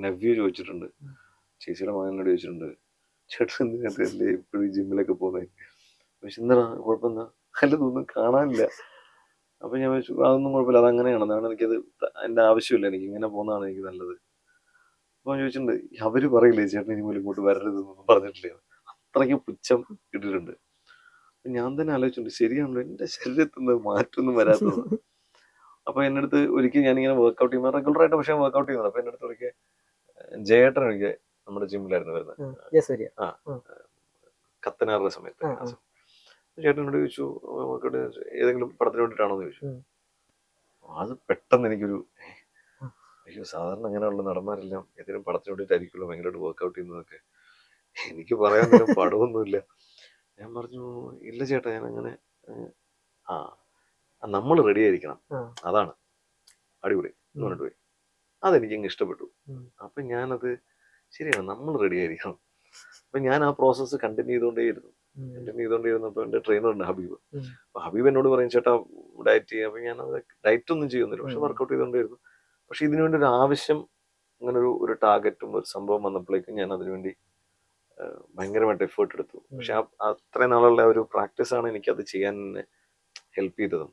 Nephew ചോദിച്ചിട്ടുണ്ട്, ചേച്ചിയുടെ മകനോട് ചോദിച്ചിട്ടുണ്ട്, ചേട്ടൻ എന്തിനല്ലേ ഇപ്പോഴും ഈ ജിമ്മിലൊക്കെ പോകുന്നത്? പക്ഷെ എന്താ കുഴപ്പമെന്താ? അല്ലതൊന്നും കാണാനില്ല. അപ്പൊ ഞാൻ വെച്ചു അതൊന്നും കുഴപ്പമില്ല, അതങ്ങനെയാണ്, അതാണ് എനിക്കത് എൻ്റെ ആവശ്യമില്ല, എനിക്ക് ഇങ്ങനെ പോകുന്നതാണ് എനിക്ക് നല്ലത്. അപ്പൊ ഞാൻ ചോദിച്ചിട്ടുണ്ട്, അവര് പറയില്ലേ ചേട്ടൻ ഇനി മുതൽ ഇങ്ങോട്ട് വരരുതെന്നൊന്നും പറഞ്ഞിട്ടില്ലേ? അത്രയ്ക്ക് പുച്ഛം ഇട്ടിട്ടുണ്ട്. ഞാൻ തന്നെ ആലോചിച്ചിട്ടുണ്ട്, ശരിയാണല്ലോ, എൻ്റെ ശരീരത്തിൽ നിന്ന് മാറ്റമൊന്നും വരാത്തത്. അപ്പൊ എൻ്റെ അടുത്ത് ഒരിക്കൽ ഞാനിങ്ങനെ വർക്ക്ഔട്ട് ചെയ്യുമ്പോൾ റെഗുലർ ആയിട്ട് പക്ഷേ വർക്ക്ഔട്ട് ചെയ്യുന്നത്, അപ്പൊ എൻ്റെ അടുത്ത് ഒരിക്കൽ ജയേട്ടൻ ഒരിക്കൽ നമ്മുടെ ജിമ്മിലായിരുന്നു വരുന്നത്, ആ കത്തനാറിന്റെ സമയത്ത്. ആ സമയത്ത് ചേട്ടനോട് ചോദിച്ചു, വർക്കൗട്ട് ഏതെങ്കിലും പടത്തിന് വേണ്ടിയിട്ടാണോ എന്ന് ചോദിച്ചു. അത് പെട്ടെന്ന് എനിക്കൊരു അയ്യോ, സാധാരണ അങ്ങനെയുള്ള നടന്മാരെല്ലാം ഏതെങ്കിലും പടത്തിന് വേണ്ടിയിട്ടായിരിക്കുമല്ലോ ഭയങ്കരമായിട്ട് വർക്ക്ഔട്ട് ചെയ്യുന്നതൊക്കെ, എനിക്ക് പറയാൻ നേരം പടമൊന്നുമില്ല. ഞാൻ പറഞ്ഞു, ഇല്ല ചേട്ടാ, ഞാൻ അങ്ങനെ ആ നമ്മൾ റെഡി ആയിരിക്കണം, അതാണ് അടിപൊളി എന്ന് പറഞ്ഞിട്ട് പോയി. അതെനിക്ക് അങ്ങ് ഇഷ്ടപ്പെട്ടു. അപ്പൊ ഞാനത് ശരിയാണ്, നമ്മൾ റെഡി ആയിരിക്കണം. അപ്പൊ ഞാൻ ആ പ്രോസസ്സ് കണ്ടിന്യൂ ചെയ്തുകൊണ്ടേയിരുന്നപ്പോൾ എൻ്റെ ട്രെയിനറുണ്ട് ഹബീബ്. അപ്പൊ ഹബീബ് എന്നോട് പറയും, ചേട്ടാ ഡയറ്റ് ചെയ്യാം. അപ്പൊ ഞാനത് ഡയറ്റ് ഒന്നും ചെയ്യുന്നില്ല, പക്ഷെ വർക്കൗട്ട് ചെയ്തുകൊണ്ടേയിരുന്നു. പക്ഷെ ഇതിനുവേണ്ടി ഒരു ആവശ്യം, അങ്ങനെ ഒരു ടാർഗറ്റും ഒരു സംഭവം വന്നപ്പോഴേക്കും ഞാൻ അതിനുവേണ്ടി ഭയങ്കരമായിട്ട് എഫേർട്ട് എടുത്തു. പക്ഷെ അത്രയും നാളുള്ള ഒരു പ്രാക്ടീസാണ് എനിക്കത് ചെയ്യാൻ ഹെൽപ്പ് ചെയ്തതും.